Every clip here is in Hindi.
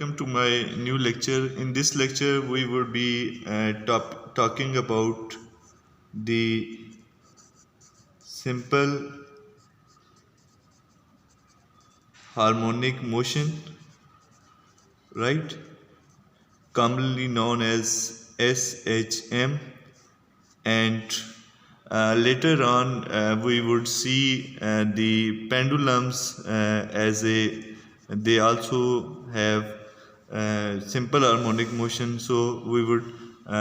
welcome to my new lecture. In this lecture we would be talking about the simple harmonic motion, right, commonly known as SHM, and later on we would see the pendulums they also have simple harmonic motion, so we would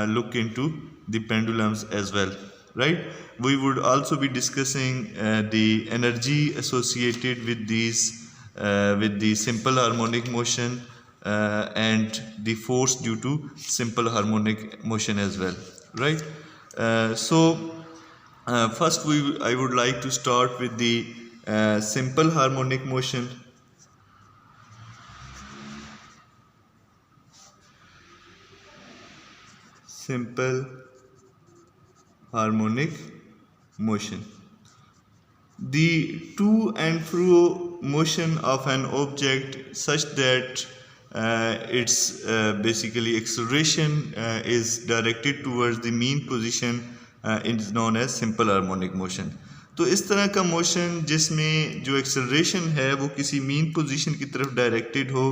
look into the pendulums as well, right. We would also be discussing the energy associated with with the simple harmonic motion and the force due to simple harmonic motion as well, right. First I would like to start with the simple harmonic motion. Simple harmonic motion. The to and fro motion of an object such that its basically acceleration is directed towards the mean position is known as simple harmonic motion. तो इस तरह का मोशन जिसमें जो एक्सेलरेशन है वो किसी मीन पोजीशन की तरफ डायरेक्टेड हो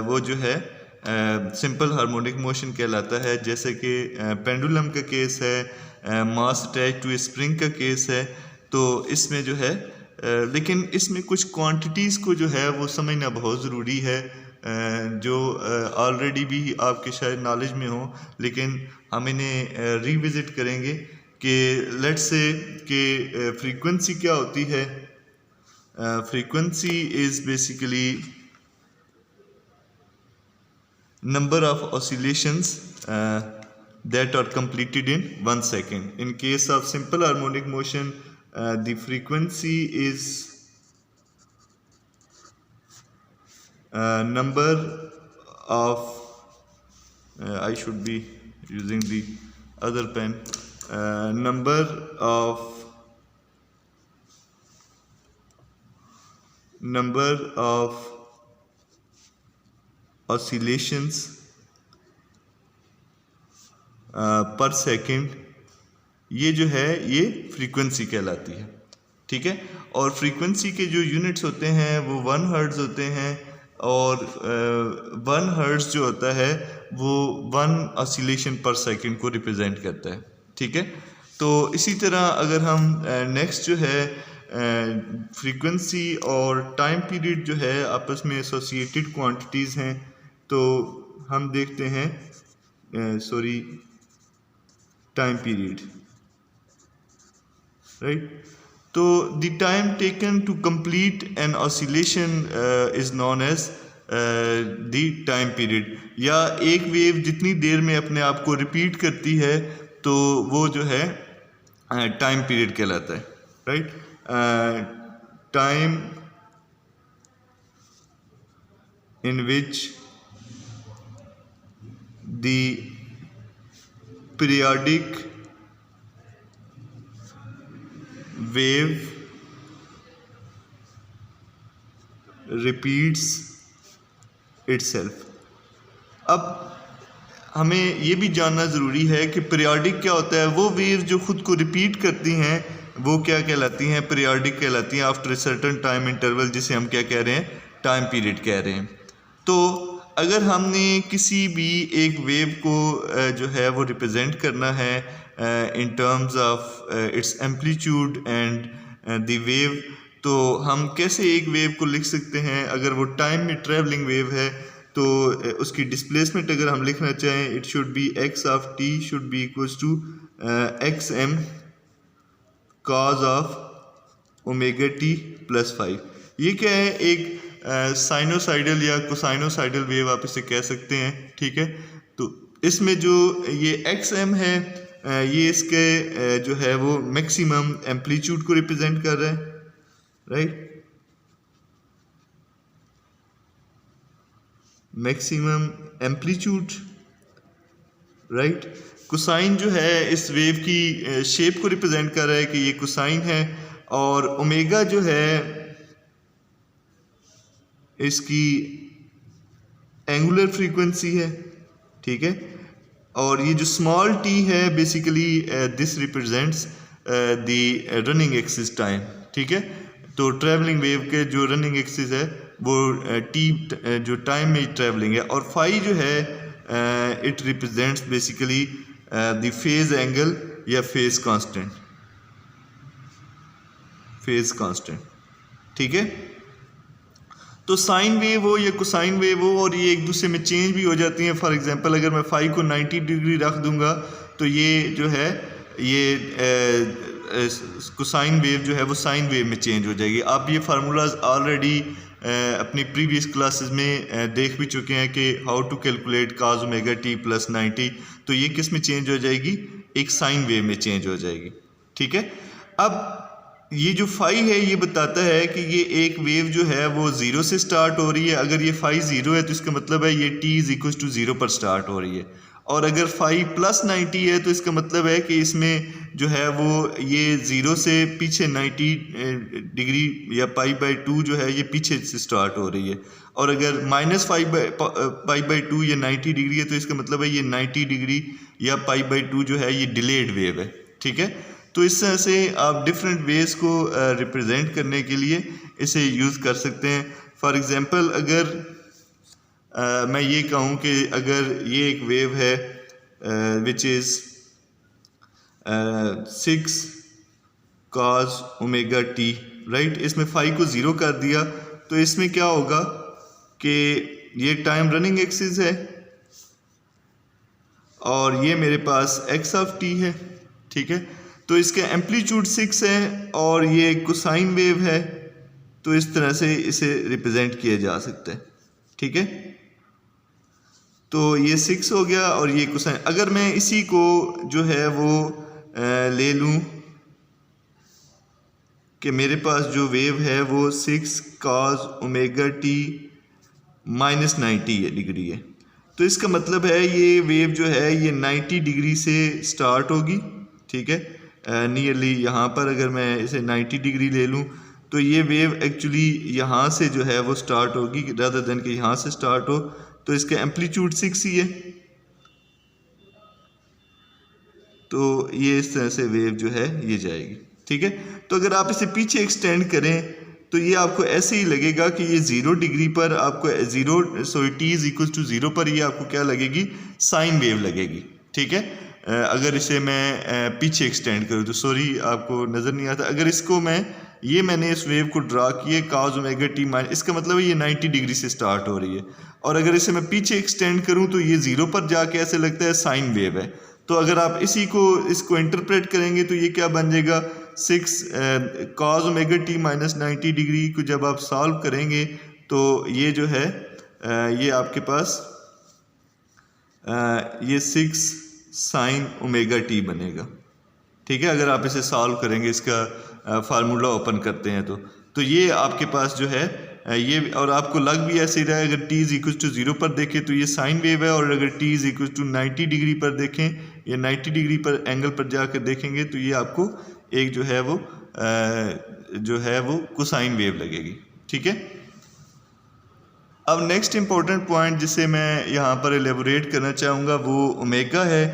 वो जो है सिंपल हार्मोनिक मोशन कहलाता है। जैसे कि पेंडुलम का केस है, मास अटैच टू स्प्रिंग का केस है, तो इसमें जो है लेकिन इसमें कुछ क्वांटिटीज़ को जो है वो समझना बहुत ज़रूरी है जो ऑलरेडी भी आपके शायद नॉलेज में हो, लेकिन हम इन्हें रिविज़िट करेंगे कि लेट्स से कि फ्रीक्वेंसी क्या होती है। Frequency is basically number of oscillations that are completed in 1 second. In case of simple harmonic motion, the frequency is number of I should be using the other pen, number of oscillations पर सेकेंड, ये जो है ये फ्रीक्वेंसी कहलाती है, ठीक है। और फ्रीक्वेंसी के जो यूनिट्स होते हैं वो 1 हर्ट्ज़ होते हैं, और 1 हर्ट्ज़ जो होता है वो 1 ऑसिलेशन पर सेकेंड को रिप्रेजेंट करता है, ठीक है। तो इसी तरह अगर हम नेक्स्ट जो है फ्रीक्वेंसी और टाइम पीरियड जो है आपस में एसोसिएटेड क्वांटिटीज़ हैं, तो हम देखते हैं टाइम पीरियड, राइट। तो the time taken to complete an oscillation is known as the time period, या एक वेव जितनी देर में अपने आप को रिपीट करती है तो वो जो है टाइम पीरियड कहलाता है, right. Time in which the periodic wave repeats itself. अब हमें ये भी जानना ज़रूरी है कि पीरियाडिक क्या होता है। वो वेव जो ख़ुद को रिपीट करती हैं वो क्या कहलाती हैं, पीरियाडिक कहलाती हैं after a certain time interval, जिसे हम क्या कह रहे हैं, टाइम पीरियड कह रहे हैं। तो अगर हमने किसी भी एक वेव को जो है वो रिप्रेजेंट करना है इन terms of its amplitude and the wave, तो हम कैसे एक वेव को लिख सकते हैं। अगर वो टाइम में ट्रैवलिंग वेव है तो उसकी डिस्प्लेसमेंट अगर हम लिखना चाहें, it should be x of t should be equals to x m cos of omega t plus 5। ये क्या है, एक साइनोसाइडल या कोसाइनोसाइडल वेव आप इसे कह सकते हैं, ठीक है। तो इसमें जो ये एक्स एम है ये इसके जो है वो मैक्सिमम एम्पलीट्यूड को रिप्रेजेंट कर रहा है, right. Maximum amplitude, right. Cosine जो है इस वेव की शेप को रिप्रेजेंट कर रहा है कि ये कोसाइन है, और ओमेगा जो है इसकी एंगुलर फ्रीक्वेंसी है, ठीक है। और ये जो स्मॉल टी है basically this represents the running axis time, ठीक है। तो ट्रैवलिंग वेव के जो रनिंग एक्सिस है वो टी जो टाइम में ट्रैवलिंग है, और फाई जो है it represents basically the phase angle या फेज कांस्टेंट, फेज कांस्टेंट, ठीक है। तो साइन वेव हो या कोसाइन वेव हो, और ये एक दूसरे में चेंज भी हो जाती हैं। फॉर एग्जांपल अगर मैं फाई को 90 डिग्री रख दूंगा तो ये जो है ये कोसाइन वेव जो है वो साइन वेव में चेंज हो जाएगी। आप ये फार्मूलाज ऑलरेडी अपनी प्रीवियस क्लासेस में देख भी चुके हैं कि how to calculate cos omega t plus 90। तो ये किस में चेंज हो जाएगी, एक साइन वेव में चेंज हो जाएगी, ठीक है। अब ये जो फाई है ये बताता है कि ये एक वेव जो है वो ज़ीरो से स्टार्ट हो रही है। अगर ये फाई ज़ीरो है तो इसका मतलब है ये t is equal to zero पर स्टार्ट हो रही है, और अगर फाई प्लस 90 है तो इसका मतलब है कि इसमें जो है वो ये ज़ीरो से पीछे 90 डिग्री या π/2 जो है ये पीछे से स्टार्ट हो रही है, और अगर माइनस π/2 या 90 डिग्री है तो इसका मतलब है ये 90 डिग्री या π/2 जो है ये डिलेड वेव है, ठीक है। तो इस तरह से आप डिफरेंट वेज को रिप्रेजेंट करने के लिए इसे यूज़ कर सकते हैं। फॉर एग्ज़ाम्पल अगर मैं ये कहूँ कि अगर ये एक वेव है which is 6 cos omega t, right, इसमें फाई को ज़ीरो कर दिया तो इसमें क्या होगा कि ये टाइम रनिंग एक्सिस है और ये मेरे पास x ऑफ t है, ठीक है। तो इसका एम्पलीट्यूड 6 है और ये कोसाइन वेव है, तो इस तरह से इसे रिप्रेजेंट किया जा सकता है, ठीक है। तो ये 6 हो गया और ये कोसाइन। अगर मैं इसी को जो है वो ले लूँ कि मेरे पास जो वेव है वो 6 cos omega t minus 90 degree है, तो इसका मतलब है ये वेव जो है ये 90 डिग्री से स्टार्ट होगी, ठीक है। नियरली यहाँ पर अगर मैं इसे 90 डिग्री ले लूँ तो ये वेव एक्चुअली यहाँ से जो है वो स्टार्ट होगी रादर देन कि यहाँ से स्टार्ट हो। तो इसका एम्पलीट्यूड 6 ही है, तो ये इस तरह से वेव जो है ये जाएगी, ठीक है। तो अगर आप इसे पीछे एक्सटेंड करें तो ये आपको ऐसे ही लगेगा कि ये 0 डिग्री पर आपको t इज इक्वल टू 0 पर ये आपको क्या लगेगी, साइन वेव लगेगी, ठीक है। अगर इसे मैं पीछे एक्सटेंड करूँ तो सॉरी आपको नज़र नहीं आता, अगर इसको मैंने इस वेव को ड्रा किए cos ओमेगा t माइनस, इसका मतलब है ये 90 डिग्री से स्टार्ट हो रही है, और अगर इसे मैं पीछे एक्सटेंड करूँ तो ये 0 पर जाके ऐसे लगता है साइन वेव है। तो अगर आप इसको इंटरप्रेट करेंगे तो ये क्या बन जाएगा, 6 cos omega t minus 90 degree को जब आप सॉल्व करेंगे तो ये जो है ये आपके पास ये 6 साइन ओमेगा t बनेगा, ठीक है। अगर आप इसे सॉल्व करेंगे, इसका फार्मूला ओपन करते हैं तो ये आपके पास जो है ये, और आपको लग भी ऐसे रहा है अगर t इज इक्वल टू 0 पर देखें तो ये साइन वेव है, और अगर t is equal to 90 degree पर देखें या 90 डिग्री पर एंगल पर जाकर देखेंगे तो ये आपको एक जो है वो कोसाइन वेव लगेगी, ठीक है। अब नेक्स्ट इम्पोर्टेंट पॉइंट जिसे मैं यहाँ पर एलेबोरेट करना चाहूँगा वो ओमेगा है।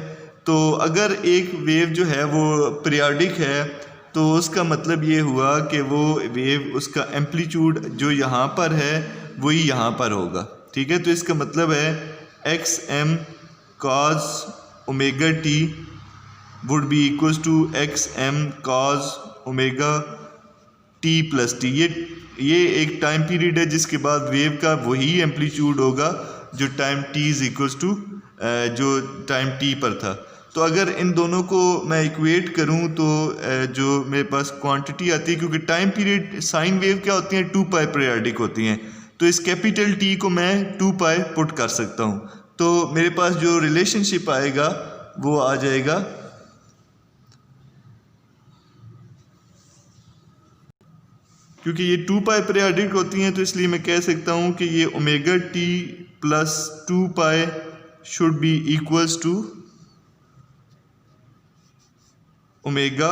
तो अगर एक वेव जो है वो पीरियोडिक है तो उसका मतलब ये हुआ कि वो वेव उसका एम्पलीट्यूड जो यहाँ पर है वही यहाँ पर होगा, ठीक है। तो इसका मतलब है xm cos omega t would be equals to xm cos omega t plus t। ये एक टाइम पीरियड है जिसके बाद वेव का वही एम्पलीट्यूड होगा जो time t is equals to जो टाइम t पर था। तो अगर इन दोनों को मैं इक्वेट करूं तो जो मेरे पास क्वांटिटी आती है, क्योंकि टाइम पीरियड साइन वेव क्या होती हैं 2 पाई पीरियोडिक होती हैं, तो इस कैपिटल T को मैं 2 पाई पुट कर सकता हूं। तो मेरे पास जो रिलेशनशिप आएगा वो आ जाएगा क्योंकि ये 2 पाई पीरियोडिक होती हैं तो इसलिए मैं कह सकता हूं कि ये omega t plus 2 pi should be equals to omega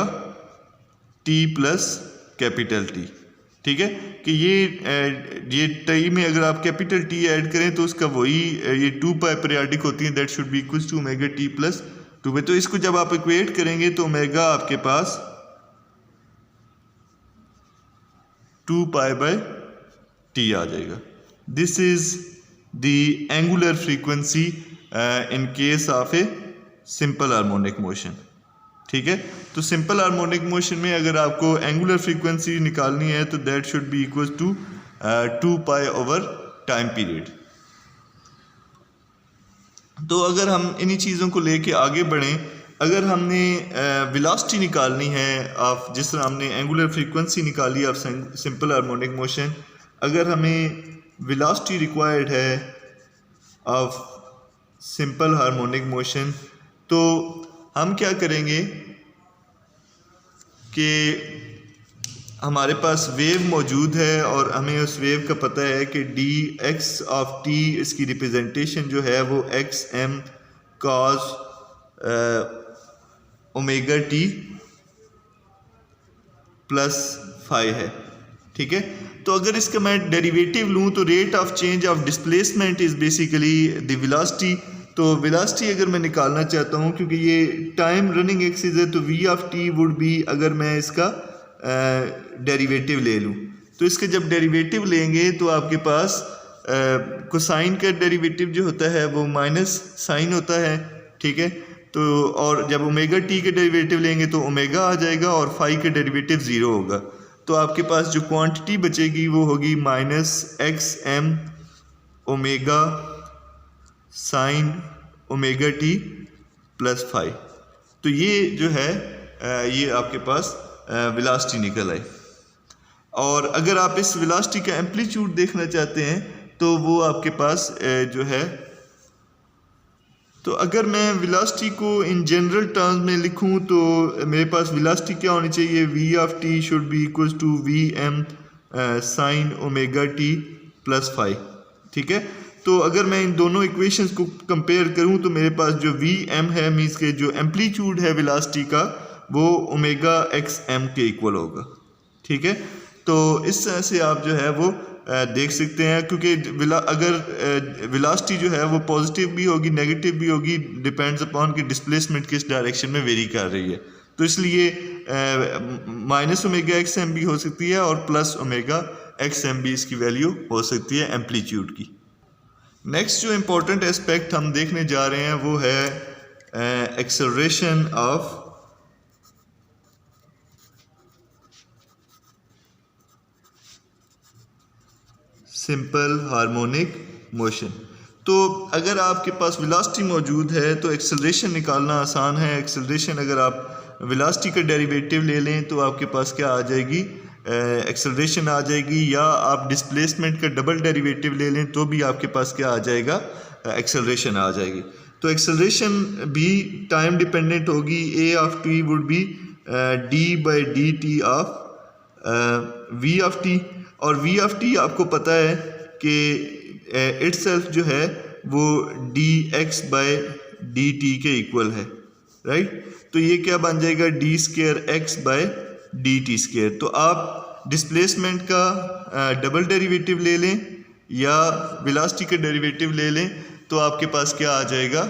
t plus capital T, ठीक है, कि ये टी में अगर आप कैपिटल टी ऐड करें तो उसका वही ये 2 पाई पीरियाडिक होती है, that should be equal to omega t plus 2 pi. तो इसको जब आप इक्वेट करेंगे तो ओमेगा आपके पास 2 पाई बाय टी आ जाएगा। This is the angular frequency in case of A simple harmonic motion. ठीक है, तो सिंपल हार्मोनिक मोशन में अगर आपको एंगुलर फ्रीक्वेंसी निकालनी है तो that should be equal to 2 pi over time period. तो अगर हम इन्हीं चीज़ों को लेके आगे बढ़ें, अगर हमने वेलोसिटी निकालनी है ऑफ, जिस तरह हमने एंगुलर फ्रीक्वेंसी निकाली ऑफ सिंपल हार्मोनिक मोशन, अगर हमें वेलोसिटी रिक्वायर्ड है ऑफ सिंपल हार्मोनिक मोशन तो हम क्या करेंगे कि हमारे पास वेव मौजूद है और हमें उस वेव का पता है कि डी एक्स ऑफ टी, इसकी रिप्रेजेंटेशन जो है वो x m cos omega t plus phi है। ठीक है, तो अगर इसका मैं डेरिवेटिव लूँ तो rate of change of displacement is basically the velocity. तो वेलोसिटी अगर मैं निकालना चाहता हूँ, क्योंकि ये टाइम रनिंग एक्सिस है, तो v of T would be, अगर मैं इसका डेरिवेटिव ले लूँ तो इसका जब डेरिवेटिव लेंगे तो आपके पास कोसाइन का डेरिवेटिव जो होता है वो माइनस साइन होता है। ठीक है, तो और जब ओमेगा टी के डेरिवेटिव लेंगे तो ओमेगा आ जाएगा और फाई का डेरिवेटिव 0 होगा। तो आपके पास जो क्वांटिटी बचेगी वो होगी minus x m omega sine omega t plus phi. तो ये जो है ये आपके पास वेलोसिटी निकल आई। और अगर आप इस वेलोसिटी का एम्पलीट्यूड देखना चाहते हैं तो वो आपके पास जो है, तो अगर मैं वेलोसिटी को इन जनरल टर्म्स में लिखूं तो मेरे पास वेलोसिटी क्या होनी चाहिए, v of t should be equal to v m sine omega t plus phi. ठीक है, तो अगर मैं इन दोनों इक्वेशंस को कंपेयर करूं तो मेरे पास जो वी एम है, मीन्स के जो एम्पलीट्यूड है वेलोसिटी का, वो ओमेगा एक्स एम के इक्वल होगा। ठीक है, तो इस तरह से आप जो है वो देख सकते हैं, क्योंकि अगर वेलोसिटी जो है वो पॉजिटिव भी होगी नेगेटिव भी होगी, डिपेंड्स अपॉन कि डिस्प्लेसमेंट किस डायरेक्शन में वेरी कर रही है। तो इसलिए माइनस ओमेगा एक्स एम भी हो सकती है और प्लस ओमेगा एक्स एम भी इसकी वैल्यू हो सकती है एम्पलीट्यूड की। नेक्स्ट जो इम्पोर्टेंट एस्पेक्ट हम देखने जा रहे हैं वो है acceleration of simple harmonic motion. तो अगर आपके पास वेलोसिटी मौजूद है तो एक्सेलरेशन निकालना आसान है। एक्सेलरेशन अगर आप वेलोसिटी का डेरिवेटिव ले लें तो आपके पास क्या आ जाएगी, एक्सेलरेशन आ जाएगी, या आप डिस्प्लेसमेंट का डबल डेरिवेटिव ले लें तो भी आपके पास क्या आ जाएगा, एक्सेलरेशन आ जाएगी। तो एक्सेलरेशन भी टाइम डिपेंडेंट होगी। A of T would be D by D T of V of T, और वी ऑफ टी आपको पता है कि इटसेल्फ जो है वो D X by D T के इक्वल है, राइट। तो ये क्या बन जाएगा, D square X by D T square. तो आप डिस्प्लेसमेंट का डबल डेरिवेटिव ले लें या वेलोसिटी का डेरिवेटिव ले लें तो आपके पास क्या आ जाएगा,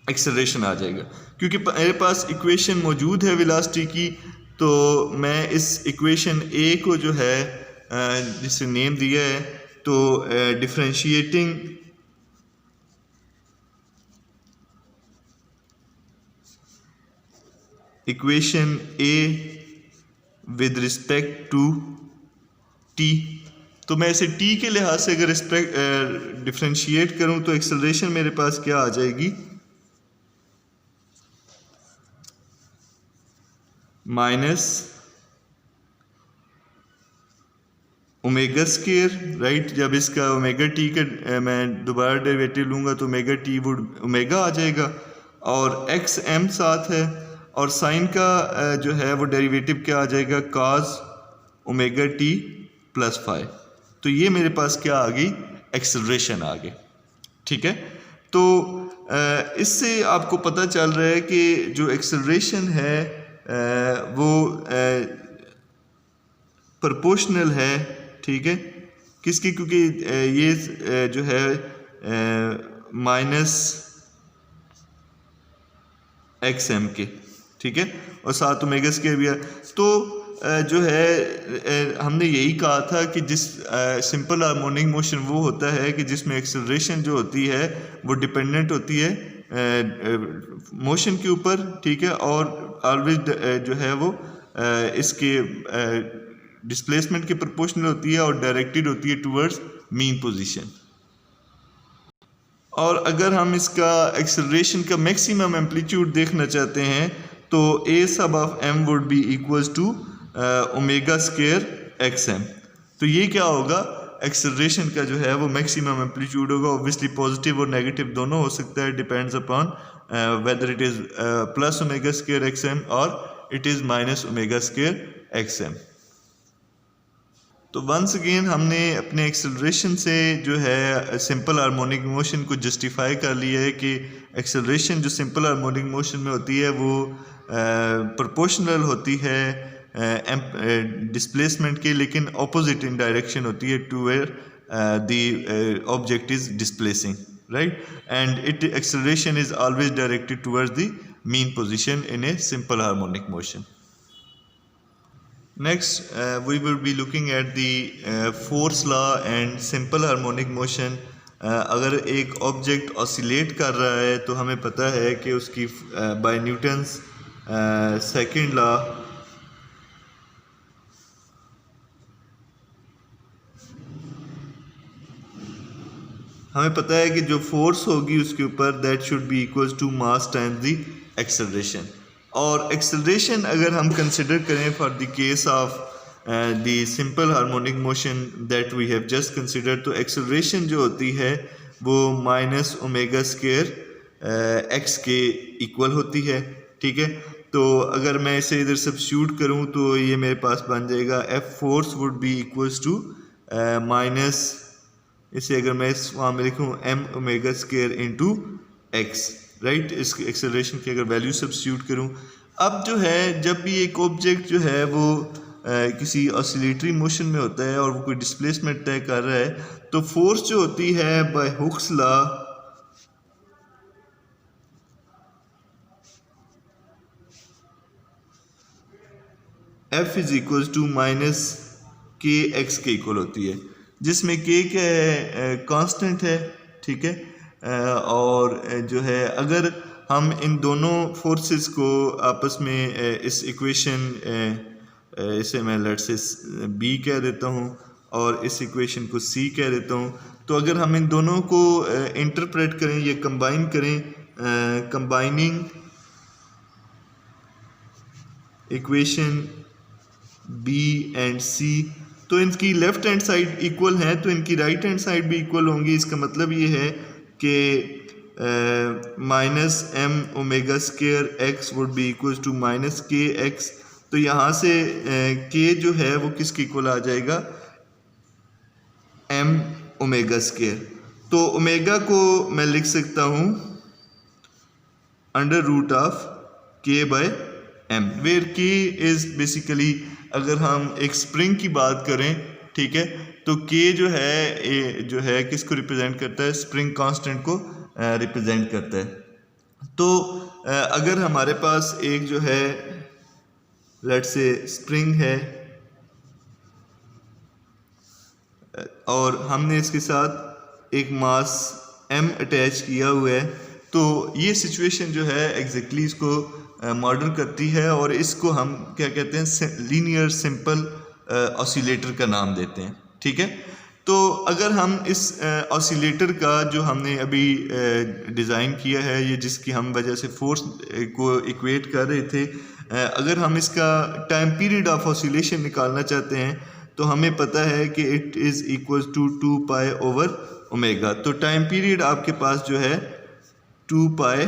एक्सेलरेशन आ जाएगा। क्योंकि मेरे पास इक्वेशन मौजूद है वेलोसिटी की, तो मैं इस इक्वेशन ए को जो है जिसे नेम दिया है, तो differentiating equation a with respect to t, तो मैं इसे टी के लिहाज से अगर डिफरेंशिएट करूं तो एक्सेलरेशन मेरे पास क्या आ जाएगी, माइनस ओमेगा स्क्वायर, राइट। जब इसका ओमेगा टी का मैं दोबारा डेरिवेटिव लूँगा तो ओमेगा टी वुड ओमेगा आ जाएगा और एक्स एम साथ है, और साइन का जो है वो डेरिवेटिव क्या आ जाएगा, cos omega t plus five. तो ये मेरे पास क्या आ गई, एक्सेलरेशन आ गई। ठीक है, तो इससे आपको पता चल रहा है कि जो एक्सेलरेशन है वो प्रोपोर्शनल है, ठीक है, किसकी, क्योंकि ये जो है माइनस एक्स एम के, ठीक है, और साथ ओमेगा स्क्वायर भी है। तो जो है हमने यही कहा था कि जिस सिंपल हार्मोनिक मोशन वो होता है कि जिसमें एक्सेलरेशन जो होती है वो डिपेंडेंट होती है मोशन के ऊपर, ठीक है, और ऑलवेज जो है वो इसके डिस्प्लेसमेंट के प्रोपोर्शनल होती है और डायरेक्टेड होती है टुवर्ड्स मीन पोजीशन। और अगर हम इसका एक्सेलरेशन का मैक्सिमम एम्पलीट्यूड देखना चाहते हैं तो A sub of M would be equals to omega square X M. तो ये क्या होगा, एक्सेलरेशन का जो है वो मैक्सिमम एम्पलीट्यूड होगा। ऑब्वियसली पॉजिटिव और नेगेटिव दोनों हो सकता है, depends upon whether it is plus omega square X M और it is minus omega square X M. तो वंस अगेन हमने अपने एक्सेलरेशन से जो है सिंपल हार्मोनिक मोशन को जस्टिफाई कर लिया है कि एक्सेलरेशन जो सिंपल हार्मोनिक मोशन में होती है वो प्रोपोर्शनल होती है डिस्प्लेसमेंट के, लेकिन ऑपोजिट इन डायरेक्शन होती है to where the object is displacing, right, and it acceleration is always directed towards the mean position in a simple harmonic motion. Next, we will be looking at the force law and simple harmonic motion. अगर एक ऑब्जेक्ट ऑसिलेट कर रहा है तो हमें पता है कि उसकी बाय न्यूटन्स सेकंड लॉ हमें पता है कि जो फोर्स होगी उसके ऊपर that should be equals to mass times the acceleration. और एक्सेलरेशन अगर हम कंसिडर करें for the case of the simple harmonic motion that we have just consider, तो एक्सेलरेशन जो होती है वो माइनस ओमेगा स्क्वायर एक्स के इक्वल होती है, ठीक है। तो अगर मैं इसे इधर सब्स्टिट्यूट करूं तो ये मेरे पास बन जाएगा F force would be equals to minus, इसे अगर मैं इस फॉर्म में लिखूं m omega square into x, right, इस एक्सेलरेशन की अगर वैल्यू सब्स्टिट्यूट करूं। अब जो है जब भी एक ऑब्जेक्ट जो है वो किसी ऑसिलेटरी मोशन में होता है और वो कोई डिस्प्लेसमेंट तय कर रहा है तो फोर्स जो होती है by Hooke's law F is equal to minus k x के इक्वल होती है, जिसमें के क्या है, कांस्टेंट है, ठीक है। और जो है अगर हम इन दोनों फोर्सेस को आपस में इस इक्वेशन इसे मैं लेट्स से बी कह देता हूँ और इस इक्वेशन को सी कह देता हूँ, तो अगर हम इन दोनों को इंटरप्रेट करें या कंबाइन करें, combining equation b and c, तो इनकी लेफ्ट हैंड साइड इक्वल है तो इनकी राइट हैंड साइड भी इक्वल होंगी। इसका मतलब ये है कि minus m omega square x would be equal to minus k x. तो यहाँ से के जो है वो किसके इक्वल आ जाएगा, एम ओमेगा स्क्वायर। तो ओमेगा को मैं लिख सकता हूँ अंडर रूट ऑफ के बाय एम, वेयर के इज बेसिकली, अगर हम एक स्प्रिंग की बात करें, ठीक है, तो के जो है किसको रिप्रेजेंट करता है, स्प्रिंग कांस्टेंट को रिप्रेजेंट करता है। तो अगर हमारे पास एक जो है लेट्स से स्प्रिंग है और हमने इसके साथ एक मास m अटैच किया हुआ है, तो ये सिचुएशन जो है एग्जैक्टली इसको मॉडल करती है और इसको हम क्या कहते हैं, लीनियर सिंपल ऑसिलेटर का नाम देते हैं, ठीक है। तो अगर हम इस ऑसिलेटर का जो हमने अभी डिज़ाइन किया है, ये जिसकी हम वजह से फोर्स को इक्वेट कर रहे थे, अगर हम इसका टाइम पीरियड ऑफ ऑसिलेशन निकालना चाहते हैं तो हमें पता है कि it is equal to 2 pi over omega. तो टाइम पीरियड आपके पास जो है 2 पाई,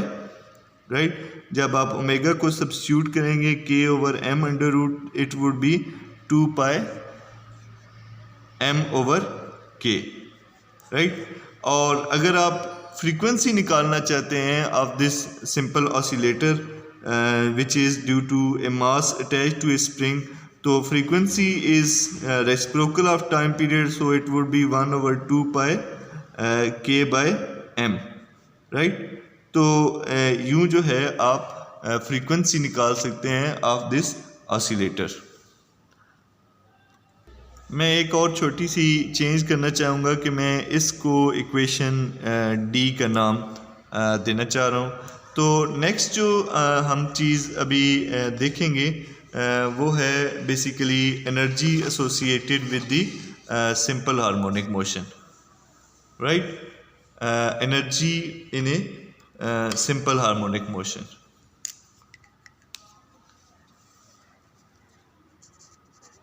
राइट। जब आप ओमेगा को सब्स्टिट्यूट करेंगे k over m under root, it would be 2 pi m over k, right. और अगर आप फ्रीक्वेंसी निकालना चाहते हैं of this simple oscillator which is due to a mass attach to a spring, तो frequency is reciprocal of time period, so it would be 1/2 pi k/m, right. तो यूँ जो है आप फ्रीक्वेंसी निकाल सकते हैं ऑफ दिस ऑसिलेटर। मैं एक और छोटी सी चेंज करना चाहूँगा कि मैं इसको इक्वेशन डी का नाम देना चाह रहा हूँ। तो नेक्स्ट जो हम चीज़ अभी देखेंगे वो है basically energy associated with the simple harmonic motion, right. Energy in a simple harmonic motion.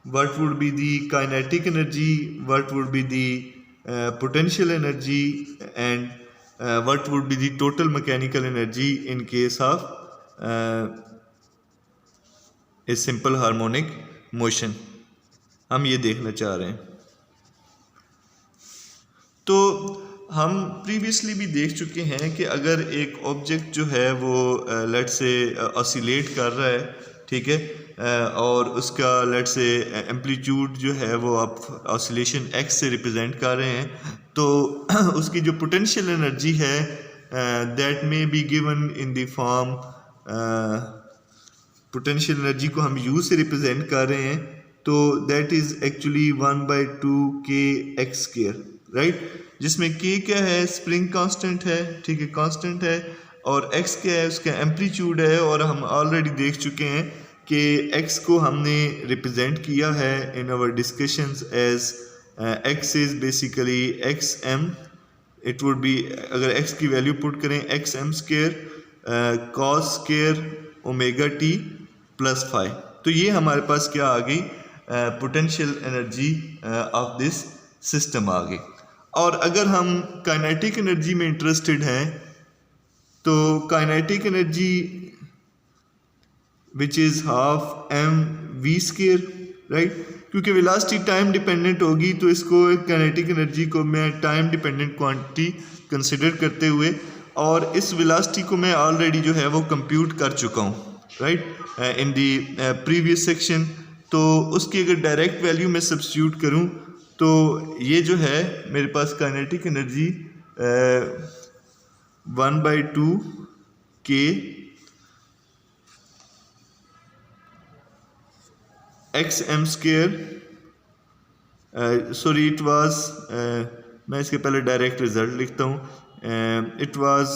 What would be the kinetic energy, what would be the potential energy, and what would be the total mechanical energy in case of a simple harmonic motion, हम ये देखना चाह रहे हैं। तो हम प्रीवियसली भी देख चुके हैं कि अगर एक ऑब्जेक्ट जो है वो लेट से ऑसिलेट कर रहा है, ठीक है, और उसका लेट से एम्पलीट्यूड जो है वो आप ऑसिलेशन एक्स से रिप्रेजेंट कर रहे हैं, तो उसकी जो पोटेंशियल एनर्जी है that may be given in the form, potential energy को हम यू से रिप्रेजेंट कर रहे हैं, तो that is actually 1/2 kx², right. जिसमें k क्या है, स्प्रिंग कांस्टेंट है, ठीक है, कांस्टेंट है, और x क्या है, उसका एम्पलीट्यूड है। और हम ऑलरेडी देख चुके हैं कि x को हमने रिप्रेजेंट किया है in our discussions as x is basically xm, it would be, अगर x की वैल्यू पुट करें xm² cos² omega t plus phi. तो ये हमारे पास क्या आ गई, potential energy of this system आ गई। और अगर हम काइनेटिक एनर्जी में इंटरेस्टेड हैं, तो kinetic energy which is half mv², right, क्योंकि वेलोसिटी टाइम डिपेंडेंट होगी, तो इसको काइनेटिक एनर्जी को मैं टाइम डिपेंडेंट क्वांटिटी कंसिडर करते हुए, और इस वेलोसिटी को मैं ऑलरेडी जो है वो कंप्यूट कर चुका हूँ, right, in the previous section. तो उसकी अगर डायरेक्ट वैल्यू मैं सब्स्टिट्यूट करूँ, तो ये जो है मेरे पास kinetic energy 1/2 k xm², sorry it was, मैं इसके पहले डायरेक्ट रिजल्ट लिखता हूँ, इट वाज,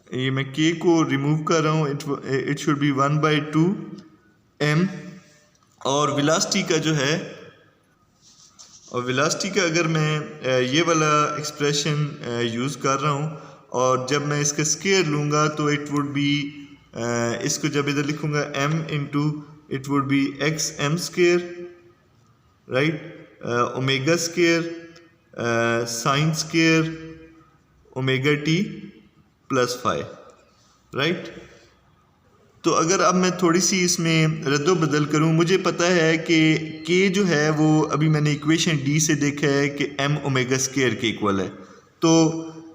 ये मैं k को रिमूव कर रहा हूँ, इट शुड बी 1/2 m, और वेलोसिटी का जो है, और वेलोसिटी का अगर मैं ये वाला एक्सप्रेशन यूज़ कर रहा हूँ, और जब मैं इसका स्केयर लूँगा तो इट वुड बी, इसको जब इधर लिखूँगा m into, it would be xm², right, omega sin² omega t plus phi, right. तो अगर अब मैं थोड़ी सी इसमें रद्दो बदल करूं, मुझे पता है कि k जो है वो अभी मैंने इक्वेशन d से देखा है कि m ओमेगा² के इक्वल है, तो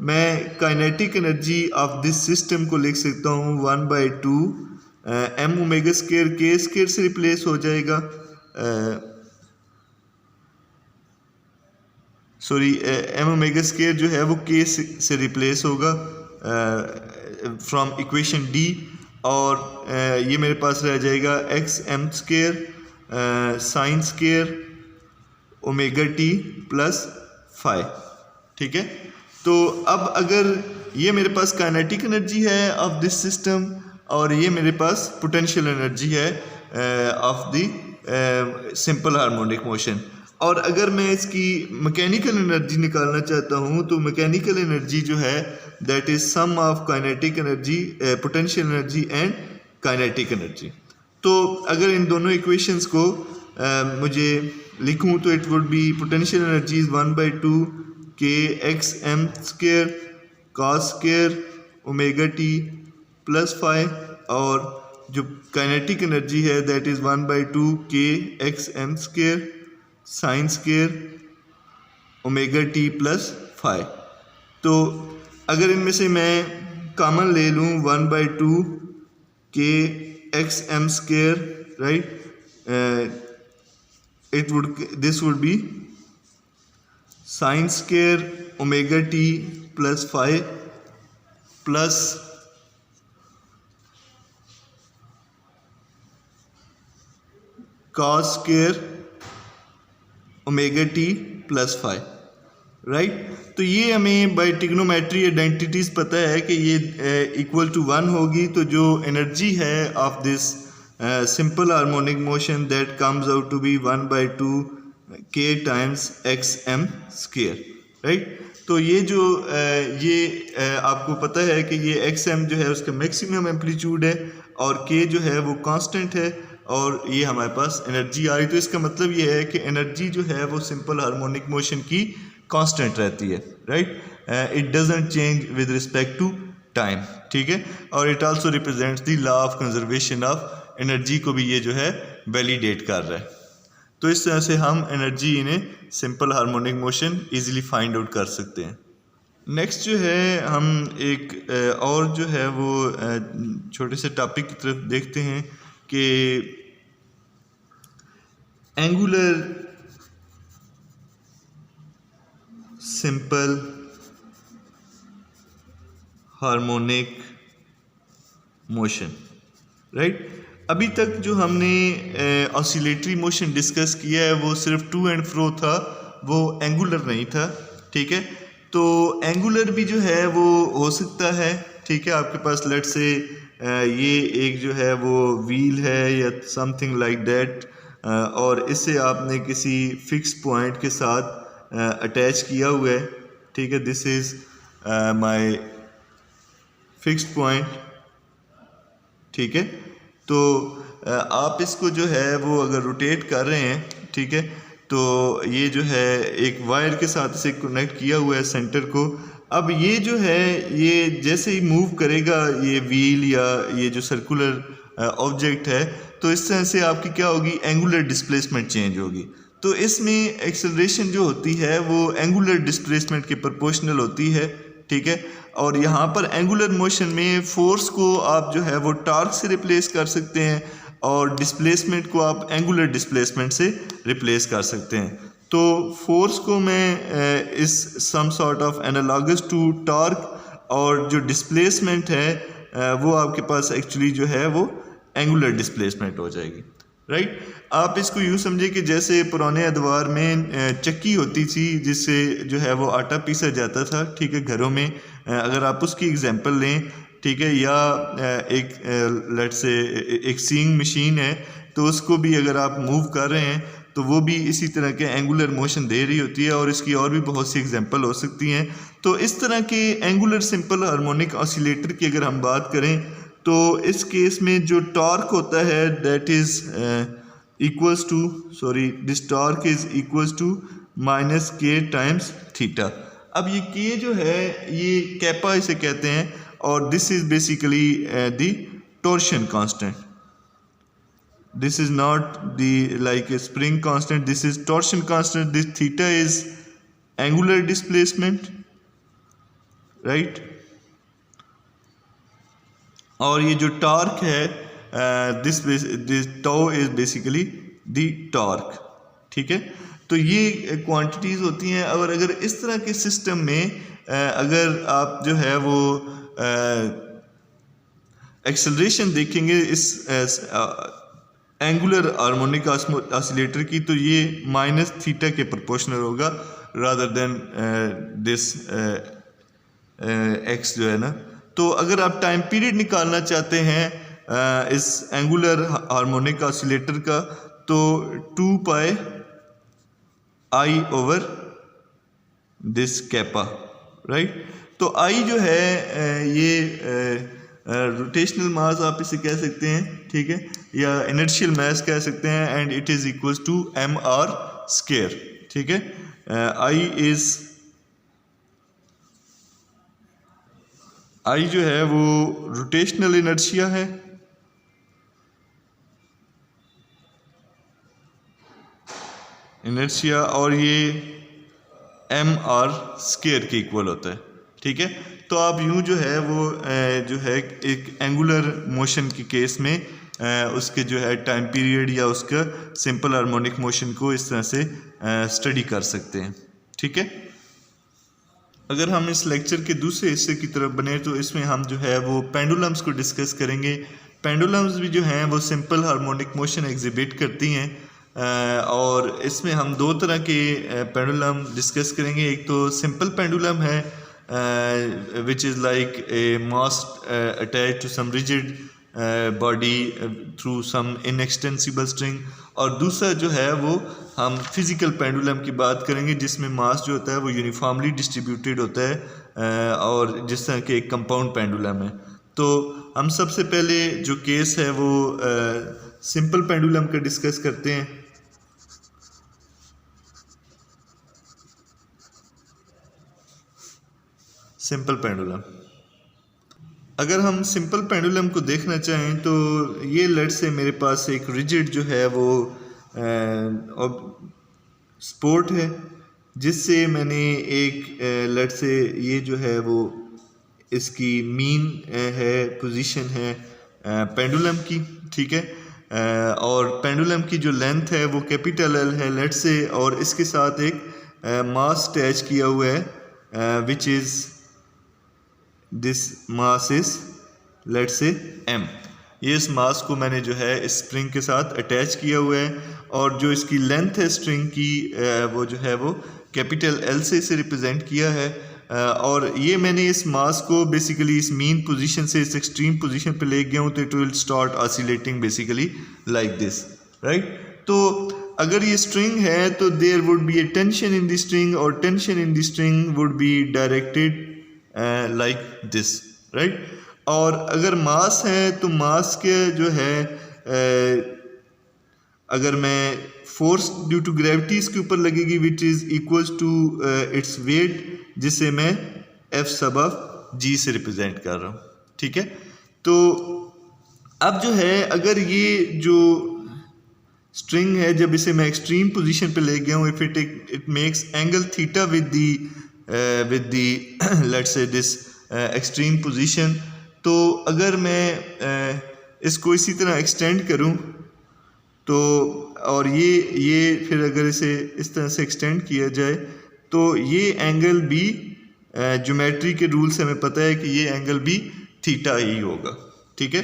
मैं kinetic energy of this system को लिख सकता हूँ 1/2 m ओमेगा² k² से रिप्लेस हो जाएगा, सॉरी m ओमेगा² जो है वो k से रिप्लेस होगा फ्रॉम इक्वेशन d, और ये मेरे पास रह जाएगा xm² sin² omega t plus phi, ठीक है। तो अब अगर ये मेरे पास काइनेटिक एनर्जी है ऑफ दिस सिस्टम, और ये मेरे पास पोटेंशियल एनर्जी है of the simple harmonic motion, और अगर मैं इसकी मैकेनिकल एनर्जी निकालना चाहता हूँ, तो मैकेनिकल एनर्जी जो है that is sum of kinetic energy, potential energy and kinetic energy. तो अगर इन दोनों इक्वेशंस को मुझे लिखूँ, तो it would be potential energy is 1/2 k xm² cos² omega t plus phi, और जो काइनेटिक एनर्जी है that is 1/2 k xm² sin² omega t plus phi. तो अगर इनमें से मैं कॉमन ले लूँ 1/2 k x m square, right, this would be sin square omega t plus phi plus cos square omega t plus five, right. तो ये हमें बाय ट्रिग्नोमेट्री आइडेंटिटीज पता है कि ये इक्वल टू 1 होगी। तो जो एनर्जी है of this simple harmonic motion that comes out to be 1/2 k times x m square, right. तो ये जो आपको पता है कि ये एक्स एम जो है उसका मैक्सिमम एम्पलीट्यूड है और k जो है वो कांस्टेंट है और ये हमारे पास एनर्जी आ रही। तो इसका मतलब ये है कि एनर्जी जो है वो सिंपल हार्मोनिक मोशन की कांस्टेंट रहती है, right. It doesn't change with respect to time, ठीक है। और it also represents the law of conservation of energy को भी ये जो है वैलिडेट कर रहा है। तो इस तरह से हम एनर्जी इन्हें simple harmonic motion easily find out कर सकते हैं। नेक्स्ट जो है हम एक और जो है वो छोटे से टॉपिक की तरफ देखते हैं कि angular simple harmonic motion, right. अभी तक जो हमने ऑसिलेटरी मोशन डिस्कस किया है वो सिर्फ टू एंड फ्रो था, वो एंगुलर नहीं था, ठीक है। तो एंगुलर भी जो है वो हो सकता है, ठीक है। आपके पास लेट से ये एक जो है वो व्हील है या समथिंग लाइक दैट और इसे आपने किसी फिक्स पॉइंट के साथ अटैच किया हुआ है, ठीक है। This is my fixed point, ठीक है। तो आप इसको जो है वो अगर रोटेट कर रहे हैं, ठीक है, तो ये जो है एक वायर के साथ इसे कनेक्ट किया हुआ है सेंटर को। अब ये जो है ये जैसे ही मूव करेगा ये व्हील या ये जो सर्कुलर ऑब्जेक्ट है, तो इस तरह से आपकी क्या होगी, एंगुलर डिस्प्लेसमेंट चेंज होगी। तो इसमें एक्सेलरेशन जो होती है वो एंगुलर डिस्प्लेसमेंट के प्रोपोर्शनल होती है, ठीक है। और यहाँ पर एंगुलर मोशन में फोर्स को आप जो है वो टॉर्क से रिप्लेस कर सकते हैं और डिस्प्लेसमेंट को आप एंगुलर डिस्प्लेसमेंट से रिप्लेस कर सकते हैं। तो फोर्स को मैं इस some sort of analogous to torque और जो डिस्प्लेसमेंट है वो आपके पास एक्चुअली जो है वो एंगुलर डिस्प्लेसमेंट हो जाएगी, राइट। आप इसको यूँ समझे कि जैसे पुराने अदवार में चक्की होती थी जिससे जो है वो आटा पीसा जाता था, ठीक है, घरों में। अगर आप उसकी एग्जांपल लें, ठीक है, या एक लेट से एक सीइंग मशीन है, तो उसको भी अगर आप मूव कर रहे हैं तो वो भी इसी तरह के एंगुलर मोशन दे रही होती है और इसकी और भी बहुत सी एग्जांपल हो सकती हैं। तो इस तरह के एंगुलर सिंपल हार्मोनिक ऑसिलेटर की अगर हम बात करें तो इस केस में जो टॉर्क होता है that is equals to this torque is equals to minus k times theta. अब ये के जो है ये कैपा इसे कहते हैं और this is basically the torsion constant. This is not the like a spring constant, this is torsion constant. This theta is angular displacement, right? और ये जो टॉर्क है this tau is basically the torque, ठीक है। तो ये क्वांटिटीज़ होती हैं। और अगर इस तरह के सिस्टम में अगर आप जो है वो एक्सेलरेशन देखेंगे इस एंगुलर हार्मोनिक ऑसिलेटर की, तो ये माइनस थीटा के प्रोपोर्शनल होगा रादर देन दिस एक्स जो है ना। तो अगर आप टाइम पीरियड निकालना चाहते हैं इस एंगुलर हार्मोनिक ऑसिलेटर का तो 2 pi I over this kappa, right. तो आई जो है ये रोटेशनल मास आप इसे कह सकते हैं, ठीक है, या इनर्शियल मास कह सकते हैं and it is equals to m r square, ठीक है। आई जो है वो रोटेशनल इनर्शिया है, इनर्शिया, और ये एम आर स्क्वायर के इक्वल होता है, ठीक है। तो आप यूं जो है वो जो है एक एंगुलर मोशन के केस में उसके जो है टाइम पीरियड या उसका सिंपल हार्मोनिक मोशन को इस तरह से स्टडी कर सकते हैं। ठीक है, अगर हम इस लेक्चर के दूसरे हिस्से की तरफ बने तो इसमें हम जो है वो पेंडुलम्स को डिस्कस करेंगे। पेंडुलम्स भी जो हैं वो सिंपल हार्मोनिक मोशन एग्जिबिट करती हैं और इसमें हम दो तरह के पेंडुलम डिस्कस करेंगे। एक तो सिंपल पेंडुलम है which is like a mass attach to some rigid body through some inextensible string, और दूसरा जो है वो हम फिज़िकल पेंडुलम की बात करेंगे जिसमें मास जो होता है वो यूनिफॉर्मली डिस्ट्रीब्यूटेड होता है और जिस तरह के एक कंपाउंड पेंडुलम है। तो हम सबसे पहले जो केस है वो सिंपल पेंडुलम का डिस्कस करते हैं। सिंपल पेंडुलम, अगर हम सिंपल पेंडुलम को देखना चाहें तो ये लेट से मेरे पास एक रिजिड जो है वो स्पोर्ट है जिससे मैंने एक लेट से ये जो है वो इसकी मीन है पोजीशन है पेंडुलम की। ठीक है, और पेंडुलम की जो लेंथ है वो कैपिटल एल है लेट से, और इसके साथ एक मास अटैच किया हुआ है which is this mass is let say m। ये इस मास को मैंने जो है इस स्प्रिंग के साथ अटैच किया हुआ है और जो इसकी लेंथ है स्ट्रिंग की वो जो है वो कैपिटल L से इसे रिप्रेजेंट किया है और ये मैंने इस मास को बेसिकली इस मीन पोजीशन से इस एक्सट्रीम पोजीशन पे ले गया हूँ तो it will start oscillating basically like this, right. तो अगर ये स्ट्रिंग है तो there would be a tension in the string और tension in the string would be directed like this, right. और अगर मास है तो मास के जो है अगर मैं फोर्स ड्यू टू ग्रेविटी इसके ऊपर लगेगी which is equals to its weight, जिसे मैं F सब ऑफ G से रिप्रेजेंट कर रहा हूँ। ठीक है, तो अब जो है अगर ये जो स्ट्रिंग है जब इसे मैं एक्सट्रीम पोजीशन पे ले गया हूँ, if it makes angle theta with the let's say this extreme position, तो अगर मैं इसको इसी तरह एक्सटेंड करूं तो और ये फिर अगर इसे इस तरह से एक्सटेंड किया जाए तो ये एंगल भी ज्योमेट्री के रूल से हमें पता है कि ये एंगल भी थीटा ही होगा। ठीक है,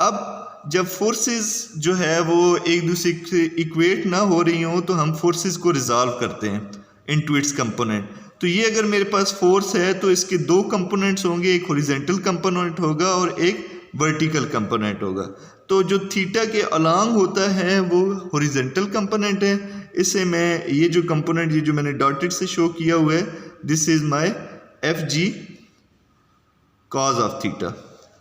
अब जब फोर्सेस जो है वो एक दूसरे से इक्वेट ना हो रही हों तो हम फोर्सेस को रिजॉल्व करते हैं इनटू इट्स कंपोनेंट। तो ये अगर मेरे पास फोर्स है तो इसके दो कंपोनेंट्स होंगे, एक हॉरिजॉन्टल कंपोनेंट होगा और एक वर्टिकल कंपोनेंट होगा। तो जो थीटा के अलॉन्ग होता है वो हॉरिजॉन्टल कंपोनेंट है। इसे मैं ये जो कंपोनेंट ये जो मैंने डॉटेड से शो किया हुआ है this is my Fg cause of theta,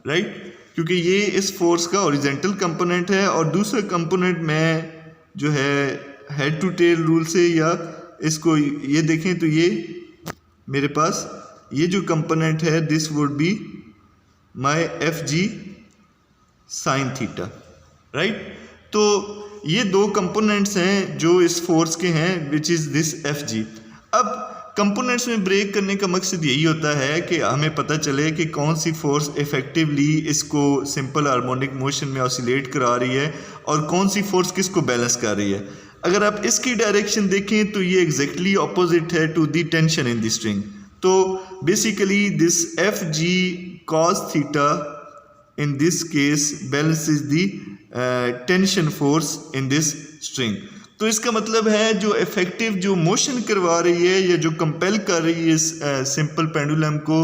right, क्योंकि ये इस फोर्स का हॉरिजॉन्टल कंपोनेंट है और दूसरा कंपोनेंट मैं जो है हेड टू टेल रूल से या इसको ये देखें तो ये मेरे पास ये जो कंपोनेंट है this would be my Fg sine theta, right. तो ये दो कंपोनेंट्स हैं जो इस फोर्स के हैं विच इज़ दिस Fg। अब कंपोनेंट्स में ब्रेक करने का मकसद यही होता है कि हमें पता चले कि कौन सी फोर्स इफेक्टिवली इसको सिंपल हार्मोनिक मोशन में ऑसिलेट करा रही है और कौन सी फोर्स किसको बैलेंस कर रही है। अगर आप इसकी डायरेक्शन देखें तो ये एग्जैक्टली ऑपोजिट है to the tension in the string. तो basically this Fg cos theta in this case balances the tension force in this string। तो इसका मतलब है जो इफेक्टिव जो मोशन करवा रही है या जो कंपेल कर रही है इस सिंपल पेंडुलम को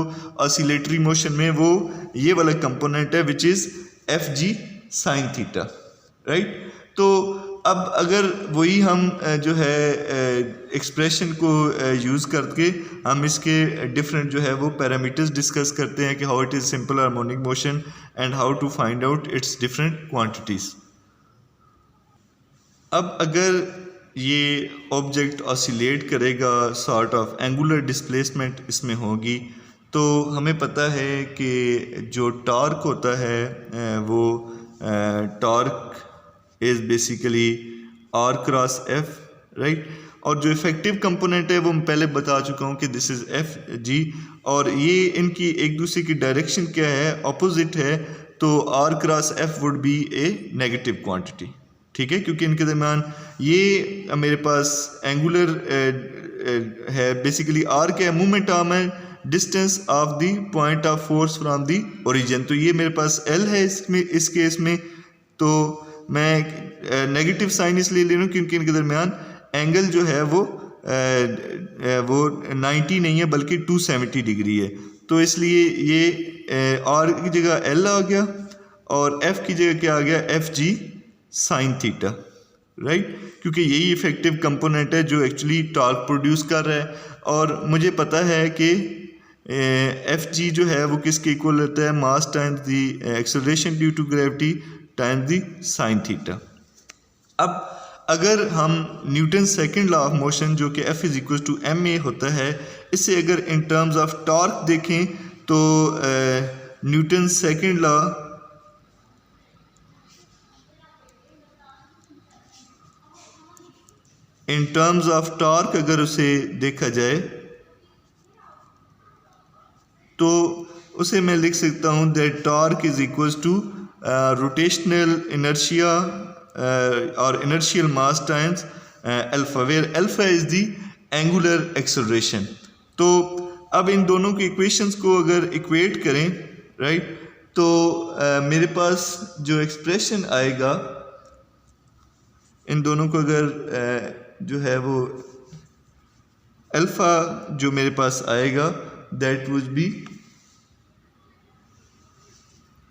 ऑसिलेटरी मोशन में वो ये वाला कंपोनेंट है which is Fg sine theta, right. तो अब अगर वही हम जो है एक्सप्रेशन को यूज़ करके हम इसके डिफरेंट जो है वो पैरामीटर्स डिस्कस करते हैं कि how it is simple harmonic motion and how to find out its different quantities. अब अगर ये ऑब्जेक्ट ऑसिलेट करेगा सॉर्ट ऑफ एंगुलर डिस्प्लेसमेंट इसमें होगी तो हमें पता है कि जो टॉर्क होता है वो torque is basically R cross F, right. और जो इफेक्टिव कंपोनेंट है वो मैं पहले बता चुका हूँ कि दिस इज़ Fg और ये इनकी एक दूसरे की डायरेक्शन क्या है, अपोजिट है। तो r cross F would be a negative quantity, ठीक है, क्योंकि इनके दरमियान ये मेरे पास एंगुलर है, बेसिकली आर क्या है, मूवमेंट आर्म है, distance of the point of force from the origin, तो ये मेरे पास एल है इसमें, इस केस में। तो मैं नेगेटिव साइन इसलिए ले रहा हूँ क्योंकि इनके दरमियान एंगल जो है वो 90 नहीं है बल्कि 270 डिग्री है, तो इसलिए ये आर की जगह एल आ गया और एफ की जगह क्या आ गया, F G sine theta, right, क्योंकि यही इफेक्टिव कंपोनेंट है जो एक्चुअली टॉर्क प्रोड्यूस कर रहा है। और मुझे पता है कि एफ जी जो है वो किसके इक्वल होता है, mass times the acceleration due to gravity times the sine theta. अब अगर हम Newton second law of motion जो कि F is equal to m a होता है, इससे अगर इन टर्म्स ऑफ टॉर्क देखें तो Newton second law in terms of torque अगर उसे देखा जाए तो उसे मैं लिख सकता हूँ that torque is equals to rotational inertia और inertial mass times alpha, where alpha is the angular acceleration. तो अब इन दोनों की इक्वेशंस को अगर इक्वेट करें, राइट, तो मेरे पास जो एक्सप्रेशन आएगा इन दोनों को अगर जो है वो अल्फा जो मेरे पास आएगा that would be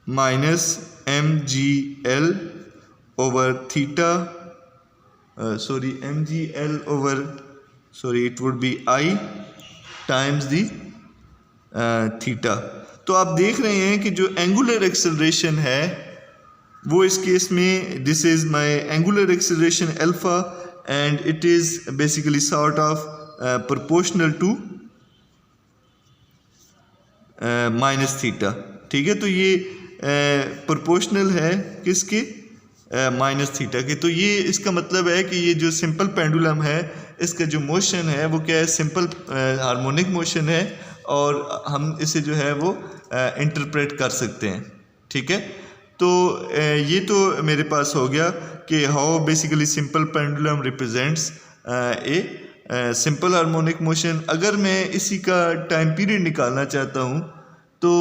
minus m G L over theta, sorry m G L over, sorry it would be I times the theta. तो आप देख रहे हैं कि जो एंगुलर एक्सेलरेशन है वो इस केस में this is my angular acceleration alpha and it is basically sort of proportional to minus theta, ठीक है। तो ये प्रोपोर्शनल है किसके, माइनस थीटा के। तो ये इसका मतलब है कि ये जो सिंपल पेंडुलम है इसका जो मोशन है वो क्या है, सिंपल हार्मोनिक मोशन है और हम इसे जो है वो इंटरप्रेट कर सकते हैं, ठीक है। तो ये तो मेरे पास हो गया कि how basically simple pendulum represents A simple harmonic motion. अगर मैं इसी का टाइम पीरियड निकालना चाहता हूँ तो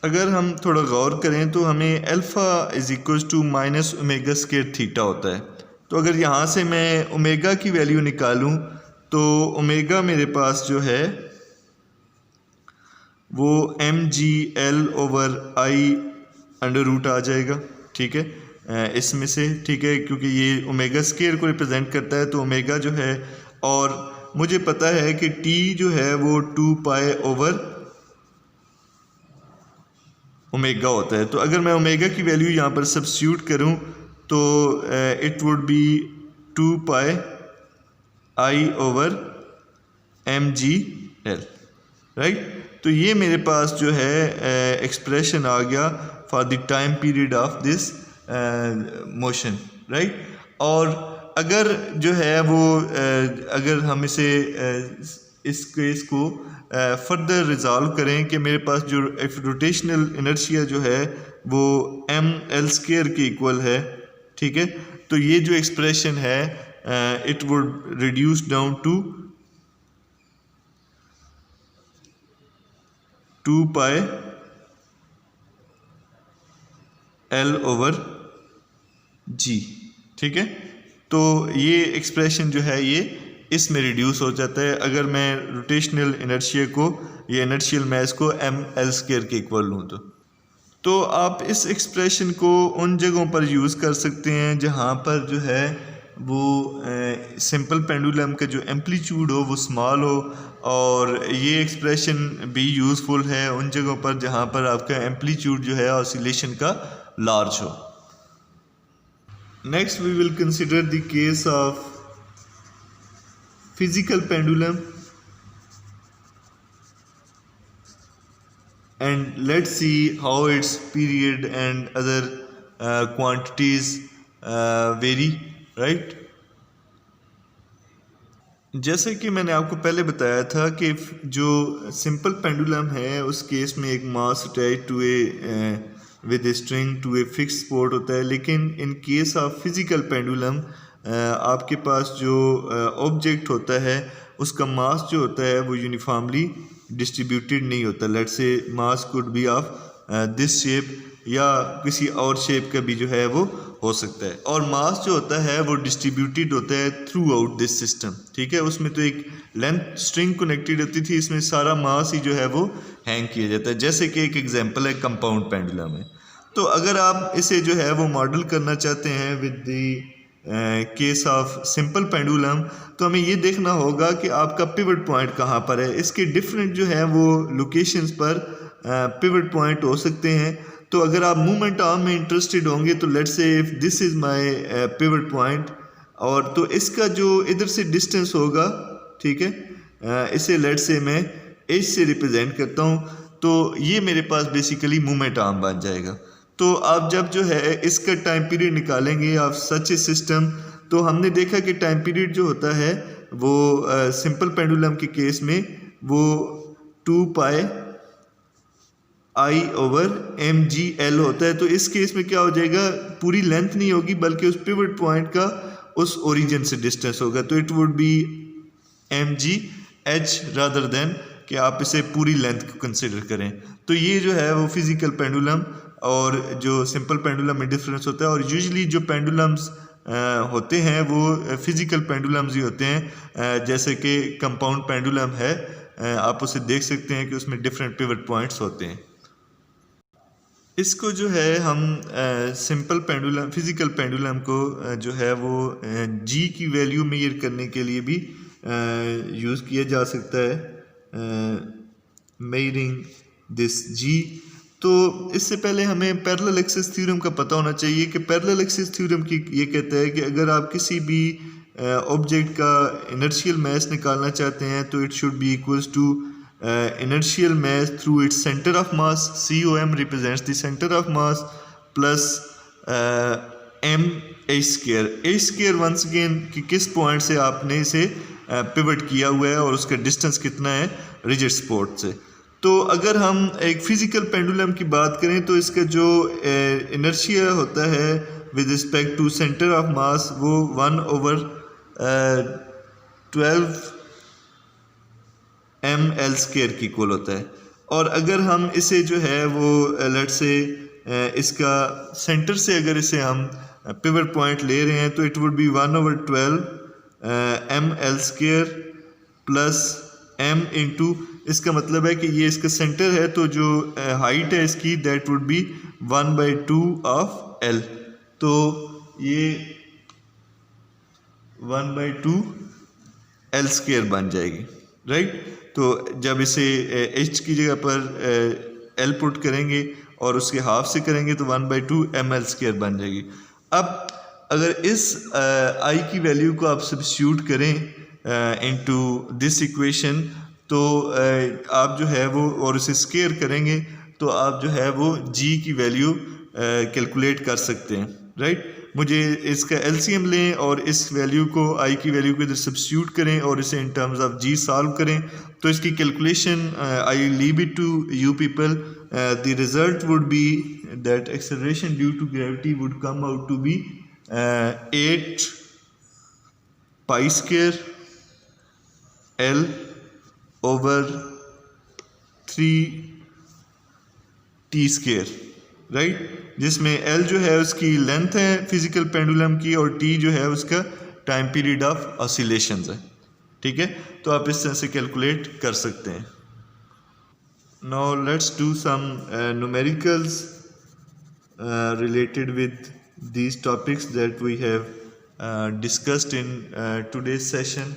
अगर हम थोड़ा गौर करें तो हमें alpha is equal to minus omega square theta होता है। तो अगर यहाँ से मैं ओमेगा की वैल्यू निकालूँ तो ओमेगा मेरे पास जो है वो M G L over I under root आ जाएगा, ठीक है, इसमें से, ठीक है, क्योंकि ये ओमेगा स्क्वायर को रिप्रेजेंट करता है तो ओमेगा जो है, और मुझे पता है कि टी जो है वो 2 पाई ओवर ओमेगा होता है। तो अगर मैं ओमेगा की वैल्यू यहाँ पर सब्स्टिट्यूट करूँ तो it would be 2 pi I over m ji l, right. तो ये मेरे पास जो है एक्सप्रेशन आ गया for the time period of this motion, right. और अगर जो है वो अगर हम इसे इस केस को फर्दर रिजॉल्व करें कि मेरे पास जो रोटेशनल इनर्शिया जो है वो एम एल स्क्वायर के इक्वल है, ठीक है। तो ये जो एक्सप्रेशन है it would reduce down to 2 pi L over G, ठीक है। तो ये एक्सप्रेशन जो है ये इसमें रिड्यूस हो जाता है अगर मैं रोटेशनल इनर्शिया को या इनर्शियल मास को एम एल स्क्वायर के इक्वल लूँ तो आप इस एक्सप्रेशन को उन जगहों पर यूज़ कर सकते हैं जहाँ पर जो है वो सिंपल पेंडुलम का जो एम्पलीट्यूड हो वो स्मॉल हो, और ये एक्सप्रेशन भी यूज़फुल है उन जगहों पर जहाँ पर आपका एम्पलीट्यूड जो है ऑसिलेशन का लार्ज हो। Next we will consider the case of physical pendulum and let's see how its period and other quantities vary, right. जैसे कि मैंने आपको पहले बताया था कि जो सिंपल पेंडुलम है उस केस में एक mass attach to a with string to a fix support होता है, लेकिन in case of physical pendulum आपके पास जो ऑब्जेक्ट होता है उसका मास जो होता है वो यूनिफॉर्मली डिस्ट्रीब्यूटेड नहीं होता। Let's say mass could be of this shape या किसी और शेप का भी जो है वो हो सकता है, और मास जो होता है वो डिस्ट्रीब्यूटेड होता है थ्रू आउट दिस सिस्टम। ठीक है, उसमें तो एक लेंथ स्ट्रिंग कनेक्टेड होती थी, इसमें सारा मास ही जो है वो हैंग किया जाता है। जैसे कि एक एग्जांपल है कंपाउंड पेंडुलम में। तो अगर आप इसे जो है वो मॉडल करना चाहते हैं with the case of simple pendulum, तो हमें ये देखना होगा कि आपका पिवट पॉइंट कहाँ पर है। इसके डिफरेंट जो है वो लोकेशंस पर पिवट पॉइंट हो सकते हैं। तो अगर आप मूवमेंट आर्म में इंटरेस्टेड होंगे तो let's say if this is my pivot point, और तो इसका जो इधर से डिस्टेंस होगा, ठीक है, इसे लेट्स से मैं एच से रिप्रेजेंट करता हूँ, तो ये मेरे पास बेसिकली मूवमेंट आर्म बन जाएगा। तो आप जब जो है इसका टाइम पीरियड निकालेंगे ऑफ सच ए सिस्टम, तो हमने देखा कि टाइम पीरियड जो होता है वो सिंपल पेंडुलम के केस में वो 2 पाई I/mgl होता है। तो इस केस में क्या हो जाएगा, पूरी लेंथ नहीं होगी बल्कि उस पिवट पॉइंट का उस ओरिजिन से डिस्टेंस होगा। तो it would B mgh rather than कि आप इसे पूरी लेंथ को कंसिडर करें। तो ये जो है वो फिजिकल पेंडुलम और जो सिंपल पेंडुलम में डिफरेंस होता है। और यूजुअली जो पेंडुलम्स होते हैं वो फिजिकल पेंडुलम्स ही होते हैं, जैसे कि कंपाउंड पेंडुलम है, आप उसे देख सकते हैं कि उसमें डिफरेंट पिवट पॉइंट्स होते हैं। इसको जो है हम सिंपल पेंडुलम फिजिकल पेंडुलम को जो है वो जी की वैल्यू मेजर करने के लिए भी यूज़ किया जा सकता है, मेजरिंग दिस जी। तो इससे पहले हमें पैरेलल एक्सिस थ्योरम का पता होना चाहिए कि पैरेलल एक्सिस थ्योरम की ये कहता है कि अगर आप किसी भी ऑब्जेक्ट का इनर्शियल मास निकालना चाहते हैं तो it should be equals to inertial mass through its center of mass, COM represents the center of mass, plus m h square। h square once again कि किस पॉइंट से आपने इसे पिवट किया हुआ है और उसका डिस्टेंस कितना है रिजिड स्पॉट से। तो अगर हम एक फिजिकल पेंडुलम की बात करें तो इसका जो इनर्शिया होता है with respect to centre of mass वो 1/12 ml² की इक्वल होता है। और अगर हम इसे जो है वो लेट से इसका सेंटर से अगर इसे हम पिवट पॉइंट ले रहे हैं तो it would B 1/12 ml² plus m into, इसका मतलब है कि ये इसका सेंटर है तो जो हाइट है इसकी that would be 1/2 of l। तो ये 1/2 l² बन जाएगी, राइट। तो जब इसे h की जगह पर l पुट करेंगे और उसके हाफ से करेंगे तो 1/2 ml² बन जाएगी। अब अगर इस i की वैल्यू को आप सब्स्टिट्यूट करें इनटू दिस इक्वेशन तो आप जो है वो और इसे स्क्वायर करेंगे तो आप जो है वो g की वैल्यू कैलकुलेट कर सकते हैं, राइट। मुझे इसका एलसीएम लें और इस वैल्यू को आई की वैल्यू को इधर सब्स्टिट्यूट करें और इसे in terms of g solve करें तो इसकी calculation I leave it to you people. The result would be that acceleration due to gravity would come out to be 8 π² L over 3 t², right, जिसमें L जो है उसकी लेंथ है फिजिकल पेंडुलम की और T जो है उसका टाइम पीरियड ऑफ ऑसिलेशंस है, ठीक है। तो आप इस तरह से कैलकुलेट कर सकते हैं। Now let's do some numericals related with these topics that we have discussed in today's session.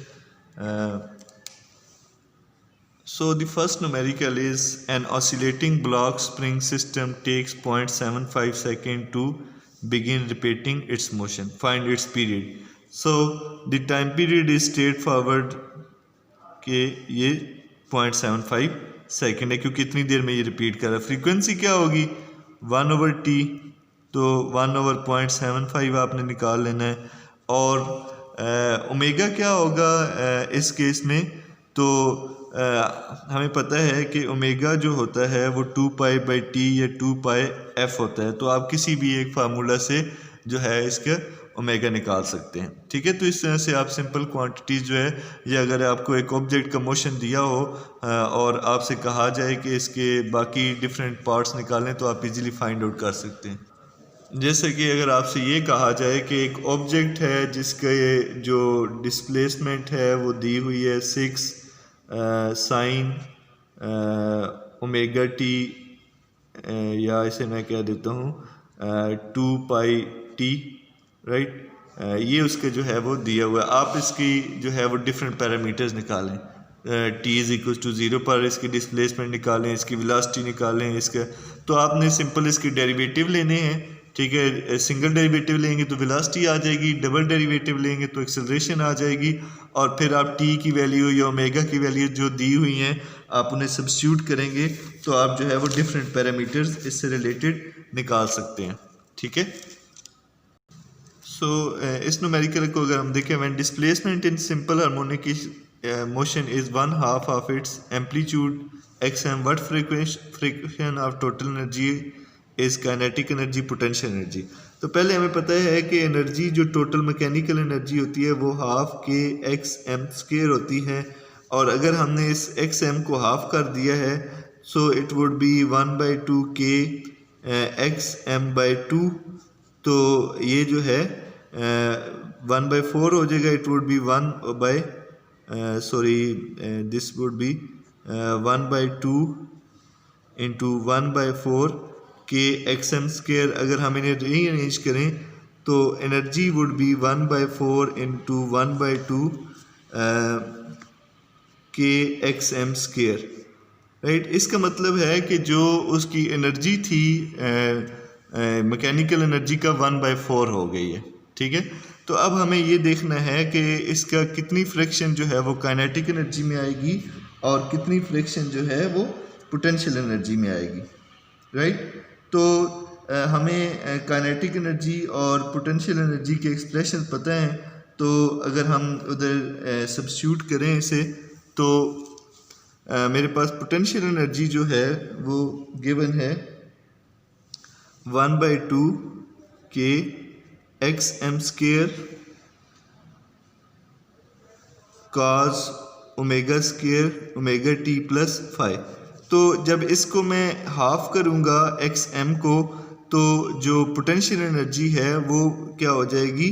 So the first numerical is an oscillating block spring system takes 0.75 second to begin repeating its motion. Find its period. So the time period is straightforward कि ये 0.75 सेकेंड है क्योंकि इतनी देर में ये रिपीट कर रहा है। फ्रीक्वेंसी क्या होगी 1/t, तो 1/0.75 आपने निकाल लेना है। और ओमेगा क्या होगा इस केस में, तो हमें पता है कि ओमेगा जो होता है वो 2π/t या 2πf होता है। तो आप किसी भी एक फार्मूला से जो है इसका ओमेगा निकाल सकते हैं, ठीक है। तो इस तरह से आप सिंपल क्वांटिटीज़ जो है, या अगर आपको एक ऑब्जेक्ट का मोशन दिया हो और आपसे कहा जाए कि इसके बाकी डिफरेंट पार्ट्स निकालें, तो आप इजीली फाइंड आउट कर सकते हैं। जैसे कि अगर आपसे ये कहा जाए कि एक ऑब्जेक्ट है जिसका ये जो डिस्प्लेसमेंट है वो दी हुई है 6 sin ओमेगा टी, या इसे मैं कह देता हूँ 2πt, राइट। ये उसका जो है वो दिया हुआ है। आप इसकी जो है वो डिफरेंट पैरामीटर्स निकालें, t इज इक्वल टू 0 पर इसकी डिस्प्लेसमेंट निकालें, इसकी वेलोसिटी निकालें, इसका तो आपने सिंपल इसके डेरिवेटिव लेने हैं, ठीक है। सिंगल डेरिवेटिव लेंगे तो वेलोसिटी आ जाएगी, डबल डेरिवेटिव लेंगे तो एक्सेलरेशन आ जाएगी, और फिर आप t की वैल्यू या ओमेगा की वैल्यू जो दी हुई हैं आप उन्हें सब्स्टिट्यूट करेंगे, तो आप जो है वो डिफरेंट पैरामीटर्स इससे रिलेटेड निकाल सकते हैं, ठीक है। सो इस न्यूमेरिकल को अगर हम देखें, when displacement in simple harmonic motion is 1/2 of its amplitude xm, what friction of total energy is kinetic energy, potential energy. तो पहले हमें पता है कि एनर्जी जो टोटल मैकेनिकल एनर्जी होती है वो ½ kxm² होती है, और अगर हमने इस xm को हाफ कर दिया है सो इट वुड बी 1/2 kxm/2, तो ये जो है 1/4 हो जाएगा, it would B this would be 1/2 into 1/4 kxm²। अगर हम इन्हें रीअरेंज करें तो energy would be 1/4 into 1/2 kxm², right. इसका मतलब है कि जो उसकी एनर्जी थी मैकेनिकल एनर्जी का 1/4 हो गई है, ठीक है। तो अब हमें ये देखना है कि इसका कितनी फ्रैक्शन जो है वो काइनेटिक एनर्जी में आएगी और कितनी फ्रैक्शन जो है वो पोटेंशियल एनर्जी में आएगी, राइट। तो हमें काइनेटिक एनर्जी और पोटेंशियल एनर्जी के एक्सप्रेशन पता हैं, तो अगर हम उधर सब्स्टिट्यूट करें इसे, तो मेरे पास पोटेंशियल एनर्जी जो है वो गिवन है 1/2 kxm² cos omega t plus 5। तो जब इसको मैं हाफ करूँगा xm को, तो जो पोटेंशियल एनर्जी है वो क्या हो जाएगी,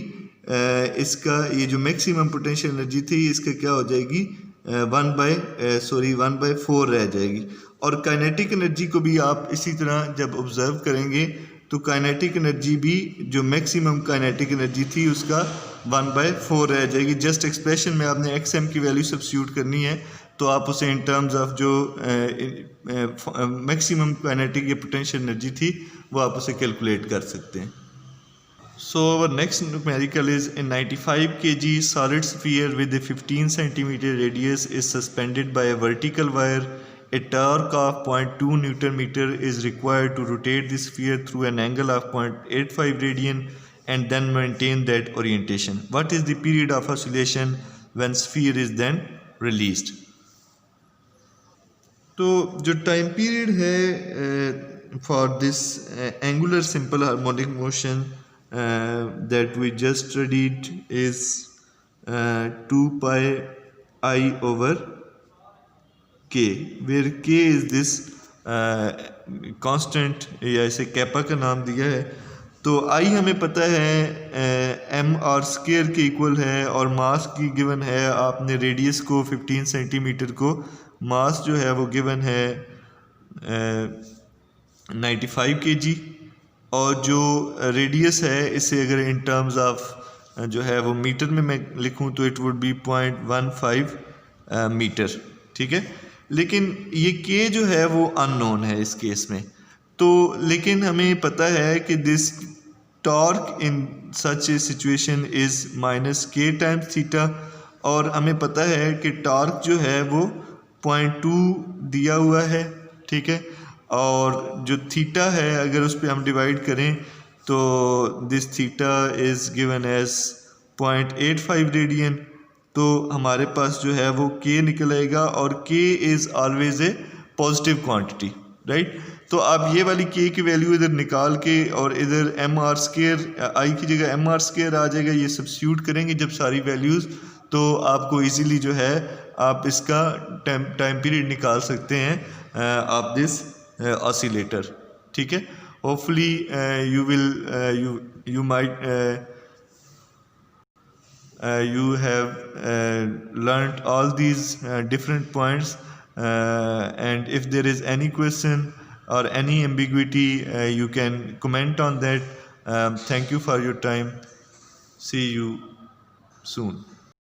इसका ये जो मैक्सिमम पोटेंशियल एनर्जी थी इसका क्या हो जाएगी 1/4 रह जाएगी। और काइनेटिक एनर्जी को भी आप इसी तरह जब ऑब्जर्व करेंगे तो काइनेटिक एनर्जी भी जो मैक्सिमम काइनेटिक एनर्जी थी उसका 1/4 रह जाएगी। जस्ट एक्सप्रेशन में आपने xm की वैल्यू सब्स्टिट्यूट करनी है, तो आप उसे इन टर्म्स ऑफ जो मैक्सिमम काइनेटिक या पोटेंशियल एनर्जी थी वो आप उसे कैलकुलेट कर सकते हैं। So our next numerical is a 95 kg solid sphere with a 15 cm radius is suspended by a vertical wire. A torque of 0.2 Newton meter is required to rotate the sphere through an angle of 0.85 radian and then maintain that orientation. What is the period of oscillation when sphere is then released? तो जो टाइम पीरियड है for this angular simple harmonic motion that we just studied is 2πi over k, where k is this constant या इसे कैपा का नाम दिया है। तो i हमें पता है m और स्क्वायर के इक्वल है, और मास की गिवन है आपने रेडियस को 15 सेंटीमीटर को, मास जो है वो गिवन है 95 kg, और जो रेडियस है इसे अगर इन टर्म्स ऑफ जो है वो मीटर में मैं लिखूं तो इट वुड बी 0.15 मीटर, ठीक है। लेकिन ये के जो है वो अननोन है इस केस में, तो लेकिन हमें पता है कि this torque in such A situation is -k times theta, और हमें पता है कि टॉर्क जो है वो 0.2 दिया हुआ है, ठीक है। और जो थीटा है अगर उस पर हम डिवाइड करें तो this theta is given as 0.85 radian, तो हमारे पास जो है वो k निकल आएगा और k is always a positive quantity, right. तो आप ये वाली k की वैल्यू इधर निकाल के और इधर mr², i की जगह mr² आ जाएगा, ये सब्स्टिट्यूट करेंगे जब सारी वैल्यूज़, तो आपको इजीली जो है आप इसका टाइम पीरियड निकाल सकते हैं ऑफ दिस ऑसिलेटर, ठीक है। Hopefully you will you might you have learned all these different points, and if there is any question or any ambiguity, you can comment on that. Thank you for your time. See you soon.